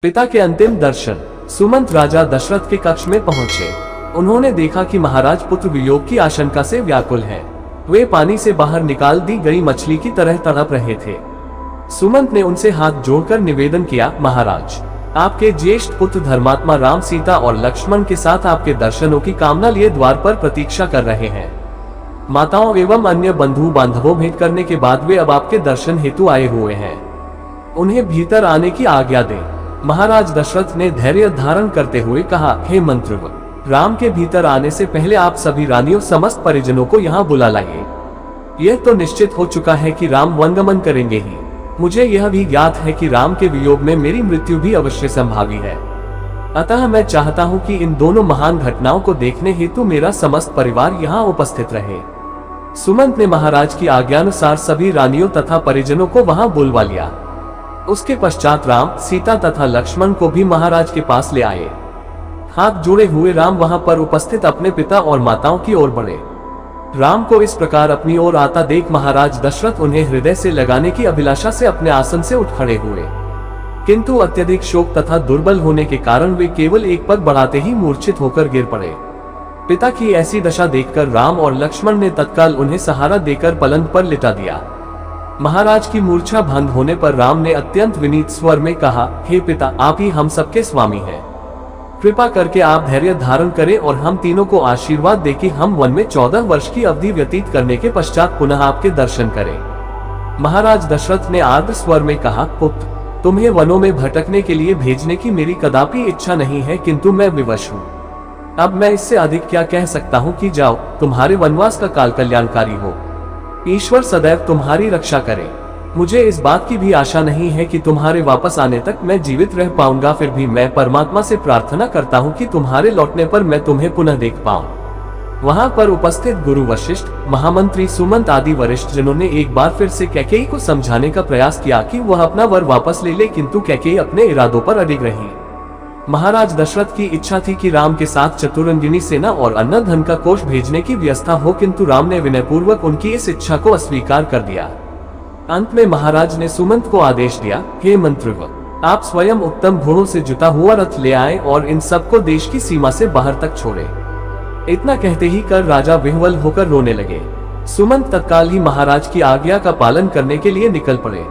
पिता के अंतिम दर्शन। सुमंत राजा दशरथ के कक्ष में पहुंचे। उन्होंने देखा कि महाराज पुत्र वियोग की आशंका से व्याकुल हैं। वे पानी से बाहर निकाल दी गई मछली की तरह तड़प रहे थे। सुमंत ने उनसे हाथ जोड़कर निवेदन किया, महाराज, आपके ज्येष्ठ पुत्र धर्मात्मा राम सीता और लक्ष्मण के साथ आपके दर्शनों की कामना लिए द्वार पर प्रतीक्षा कर रहे हैं। माताओं एवं अन्य बंधु बांधवों भेंट करने के बाद वे अब आपके दर्शन हेतु आए हुए हैं। उन्हें भीतर आने की आज्ञा दें। महाराज दशरथ ने धैर्य धारण करते हुए कहा, हे मंत्रव, राम के भीतर आने से पहले आप सभी रानियों समस्त परिजनों को यहाँ बुला लाइए। यह तो निश्चित हो चुका है कि राम वनगमन करेंगे ही। मुझे यह भी ज्ञात है कि राम के वियोग में मेरी मृत्यु भी अवश्य संभावी है। अतः मैं चाहता हूँ कि इन दोनों महान घटनाओं को देखने हेतु मेरा समस्त परिवार यहाँ उपस्थित रहे। सुमंत ने महाराज की आज्ञानुसार सभी रानियों तथा परिजनों को वहाँ बुलवा लिया। उसके पश्चात राम, सीता तथा लक्ष्मण को भी महाराज के पास ले आए। हाथ जोड़े हुए राम वहां पर उपस्थित अपने पिता और माताओं की ओर बढ़े। राम को इस प्रकार अपनी ओर आता देख महाराज दशरथ उन्हें हृदय से लगाने की अभिलाषा से अपने आसन से उठ खड़े हुए, किंतु अत्यधिक शोक तथा दुर्बल होने के कारण वे केवल एक पग बढ़ाते ही मूर्छित होकर गिर पड़े। पिता की ऐसी दशा देखकर राम और लक्ष्मण ने तत्काल उन्हें सहारा देकर पलंग पर लिटा दिया। महाराज की मूर्छा भंग होने पर राम ने अत्यंत विनीत स्वर में कहा, हे पिता, आप ही हम सबके स्वामी हैं। कृपा करके आप धैर्य धारण करें और हम तीनों को आशीर्वाद दें कि हम वन में 14 वर्ष की अवधि व्यतीत करने के पश्चात पुनः आपके दर्शन करें। महाराज दशरथ ने आर्द्र स्वर में कहा, पुत्र, तुम्हें वनों में भटकने के लिए भेजने की मेरी कदापि इच्छा नहीं है, किंतु मैं विवश हूँ। अब मैं इससे अधिक क्या कह सकता हूँ कि जाओ, तुम्हारे वनवास का काल कल्याणकारी हो। ईश्वर सदैव तुम्हारी रक्षा करे। मुझे इस बात की भी आशा नहीं है कि तुम्हारे वापस आने तक मैं जीवित रह पाऊंगा, फिर भी मैं परमात्मा से प्रार्थना करता हूँ कि तुम्हारे लौटने पर मैं तुम्हें पुनः देख पाऊं। वहां पर उपस्थित गुरु वशिष्ठ, महामंत्री सुमंत आदि वरिष्ठ जनों ने एक बार फिर से कैकेयी को समझाने का प्रयास किया कि वह अपना वर वापस ले ले, किंतु कैकेयी अपने इरादों पर अडिग रही। महाराज दशरथ की इच्छा थी कि राम के साथ चतुरंगिनी सेना और अन्न धन का कोष भेजने की व्यवस्था हो, किंतु राम ने विनयपूर्वक उनकी इस इच्छा को अस्वीकार कर दिया। अंत में महाराज ने सुमंत को आदेश दिया, हे मंत्रव, आप स्वयं उत्तम घोड़ों से जुता हुआ रथ ले आए और इन सबको देश की सीमा से बाहर तक छोड़े। इतना कहते ही कर राजा विह्वल होकर रोने लगे। सुमंत तत्काल ही महाराज की आज्ञा का पालन करने के लिए निकल पड़े।